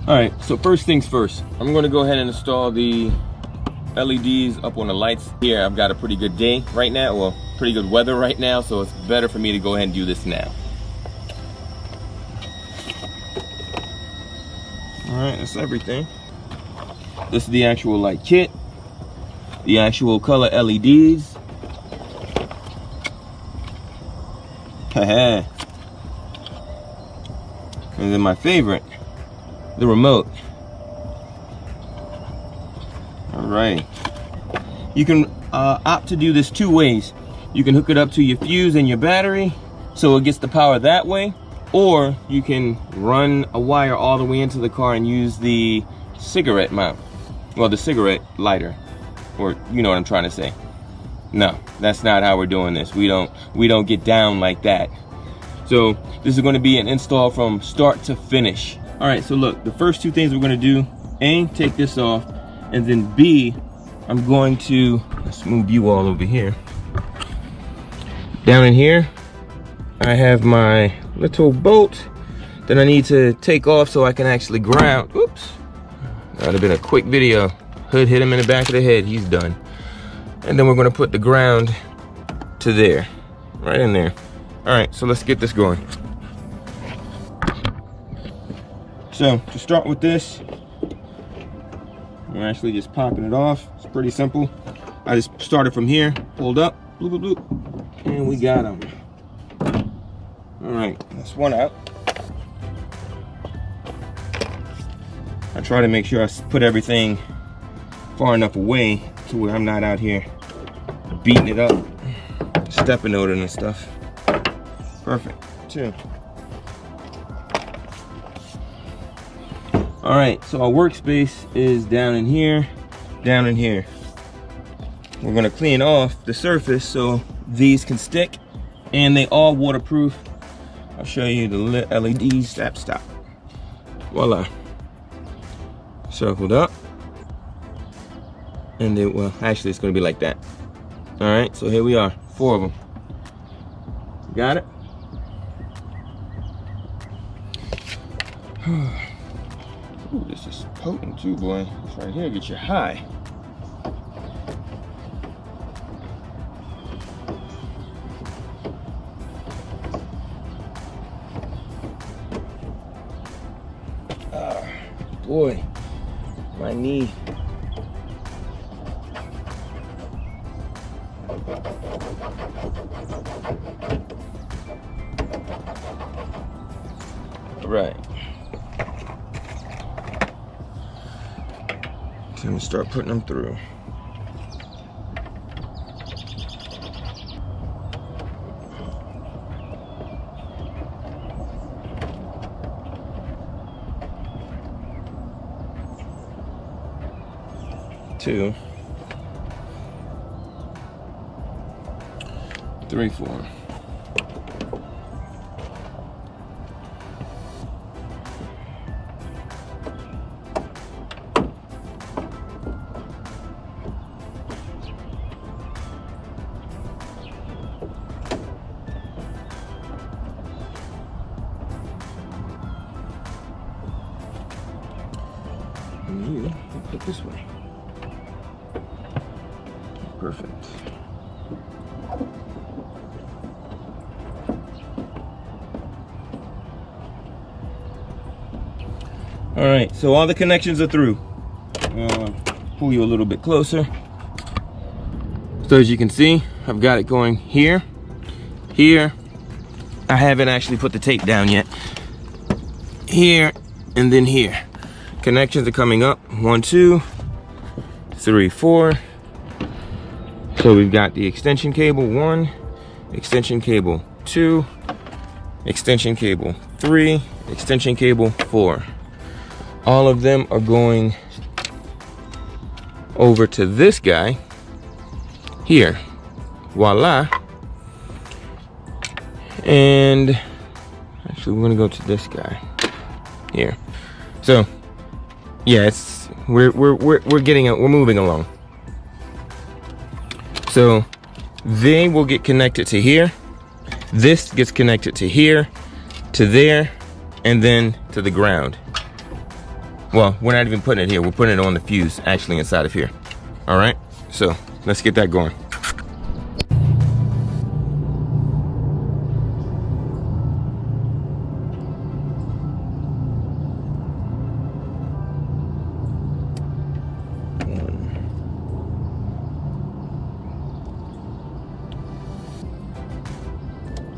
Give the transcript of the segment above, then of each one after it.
All right, so first things first, I'm gonna go ahead and install the LEDs up on the lights here. I've got a pretty good day right now, well, pretty good weather right now, so it's better for me to go ahead and do this now. All right, that's everything. This is the actual light kit, the actual color LEDs. Haha. And then my favorite, the remote. All right. You can opt to do this two ways. You can hook it up to your fuse and your battery so it gets the power that way, or you can run a wire all the way into the car and use the cigarette mount. Well, the cigarette lighter, or you know what I'm trying to say. No, that's not how we're doing this. We don't get down like that. So this is going to be an install from start to finish. All right, so look, the first two things we're going to do, A, take this off, and then B, I'm going to, let's move you all over here. Down in here, I have my little bolt that I need to take off so I can actually ground. Oops, that would have been a quick video. Hood hit him in the back of the head, he's done. And then we're going to put the ground to there, right in there. All right, so let's get this going. So to start with this, we're actually just popping it off. It's pretty simple. I just started from here, pulled up, bloop, bloop, bloop, and we got them. All right, that's one out. I try to make sure I put everything far enough away to where I'm not out here beating it up, stepping over it and stuff. Perfect. Two. All right, so our workspace is down in here, down in here. We're gonna clean off the surface so these can stick, and they are waterproof. I'll show you the LED stop. Voila. Circled up. And then, well, actually it's gonna be like that. All right, so here we are, 4 of them. Got it? Ooh, this is potent too, boy. This right here gets you high. Boy, my knee. Right. So I'm gonna start putting them through. Two, 3, 4. And you put this way. Perfect. All right, so all the connections are through. I'll pull you a little bit closer. So as you can see, I've got it going here, here. I haven't actually put the tape down yet. Here, and then here. Connections are coming up. 1, 2, 3, 4. So we've got the extension cable 1, extension cable 2, extension cable 3, extension cable 4. All of them are going over to this guy here. Voila. And actually we're gonna go to this guy here. So yeah, we're moving along. So they will get connected to here. This gets connected to here, to there, and then to the ground. Well, we're not even putting it here. We're putting it on the fuse, actually inside of here. All right, so let's get that going.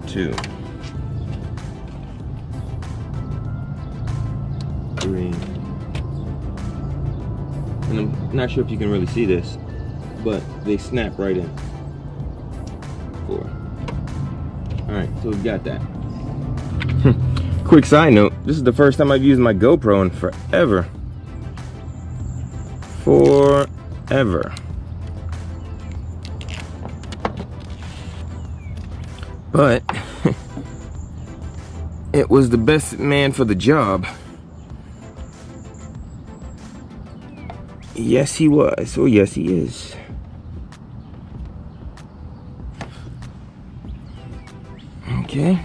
Two, three, and I'm not sure if you can really see this, but they snap right in. 4. All right, so we've got that. Quick side note, this is the first time I've used my GoPro in forever. Forever. But it was the best man for the job. Yes, he was. Oh, yes, he is. Okay.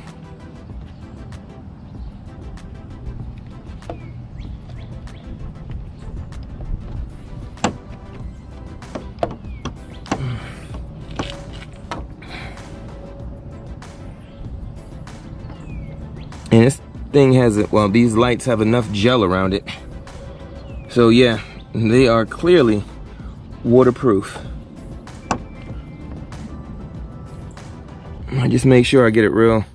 And this thing has it, well, these lights have enough gel around it. So yeah, they are clearly waterproof. I just make sure I get it real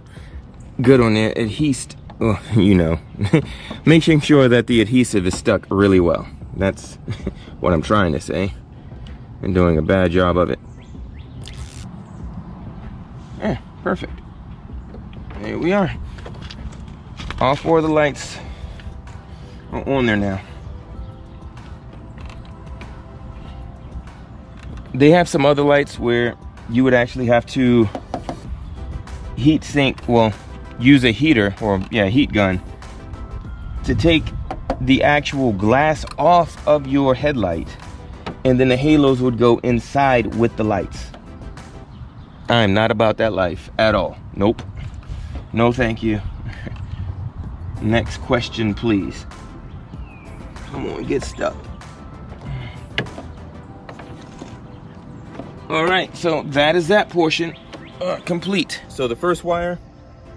good on there. Adhesive, well, you know, making sure that the adhesive is stuck really well. That's what I'm trying to say, and doing a bad job of it. Yeah, perfect. There we are. All 4 of the lights are on there now. They have some other lights where you would actually have to heat sink, well, use a heater, or yeah, heat gun, to take the actual glass off of your headlight, and then the halos would go inside with the lights. I'm not about that life at all. Nope. No, thank you. Next question, please. Come on, get stuck. All right, so that is that portion complete. So the first wire,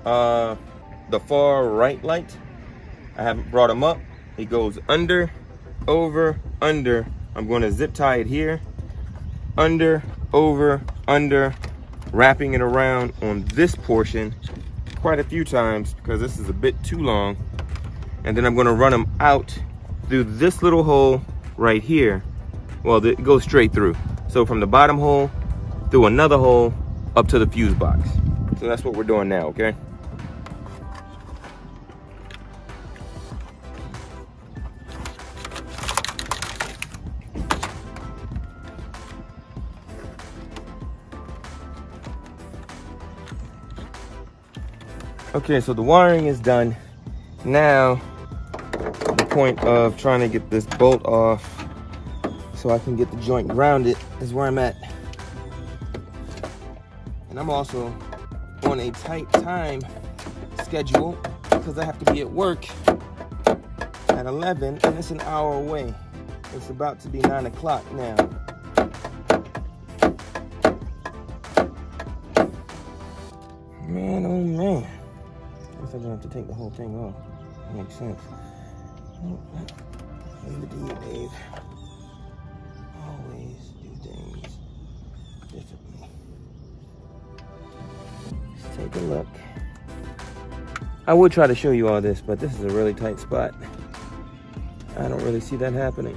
the far right light, I haven't brought them up. It goes under, over, under. I'm going to zip tie it here. Under, over, under, wrapping it around on this portion quite a few times because this is a bit too long. And then I'm going to run them out through this little hole right here. Well, it goes straight through. So from the bottom hole through another hole up to the fuse box. So that's what we're doing now, okay? Okay, so the wiring is done. Now, the point of trying to get this bolt off so I can get the joint grounded is where I'm at. And I'm also on a tight time schedule because I have to be at work at 11 and it's an hour away. It's about to be 9 o'clock now. Man, oh man. I guess I'm gonna have to take the whole thing off. That makes sense. Leave it to you, Dave. Always do things differently. Let's take a look. I would try to show you all this, but this is a really tight spot. I don't really see that happening.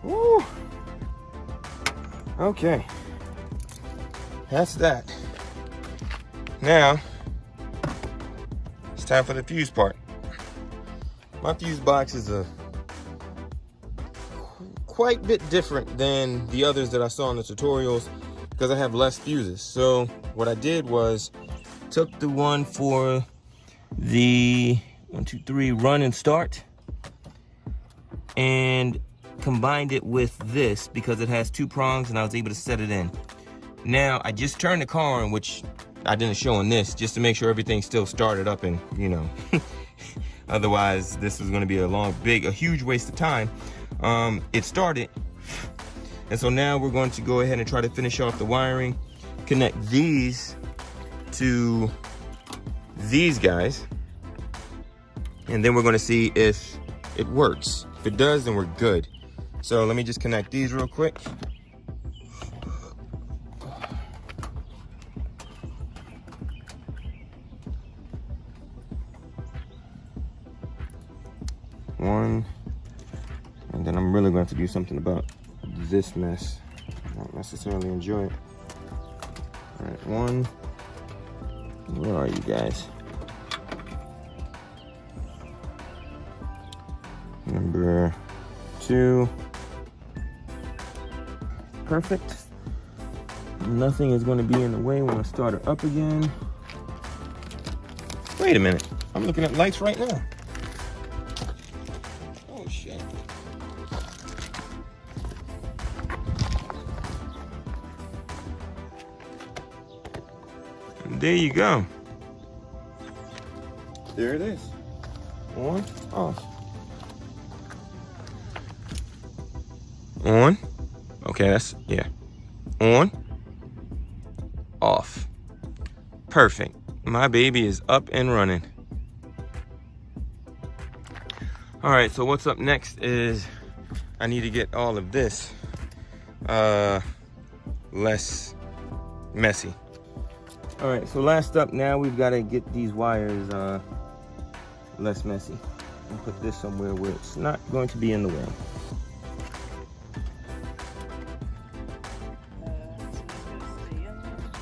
Woo. Okay, that's that. Now, it's time for the fuse part. My fuse box is a quite a bit different than the others that I saw in the tutorials because I have less fuses. So what I did was took the one for the 1, 2, 3 run and start and combined it with this because it has 2 prongs and I was able to set it in. Now, I just turned the car on, which I didn't show on this, just to make sure everything still started up and, you know, otherwise this was gonna be a huge waste of time. It started, and so now we're going to go ahead and try to finish off the wiring, connect these to these guys, and then we're gonna see if it works. If it does, then we're good. So let me just connect these real quick. One, and then I'm really going to have to do something about this mess. Not necessarily enjoy it. All right, one. Where are you guys? Number 2. Perfect. Nothing is going to be in the way when I start it up again. Wait a minute. I'm looking at lights right now. Oh, shit. And there you go. There it is. On, off. On. Okay, that's, yeah. On. Off. Perfect. My baby is up and running. All right, so what's up next is I need to get all of this less messy. All right, so last up now, we've got to get these wires less messy and put this somewhere where it's not going to be in the way.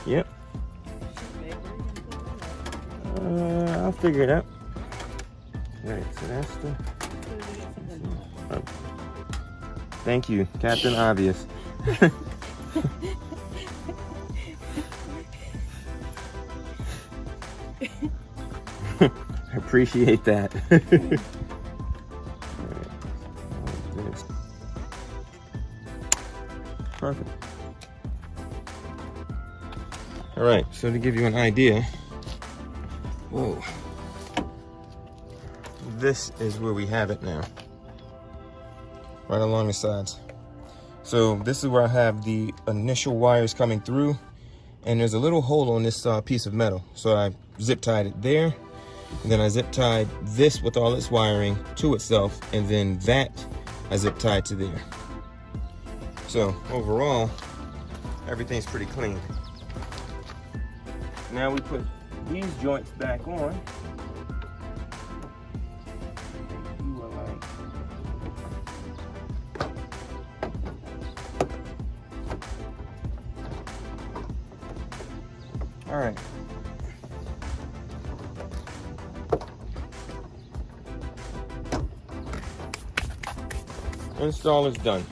Yep. I'll figure it out. All right, so that's the... Oh. Thank you, Captain Obvious. I appreciate that. Right. Perfect. All right, so to give you an idea, whoa, this is where we have it now, right along the sides. So this is where I have the initial wires coming through, and there's a little hole on this piece of metal. So I zip tied it there, and then I zip tied this with all its wiring to itself, and then that I zip tied to there. So overall, everything's pretty clean. Now we put these joints back on. All right. Install is done.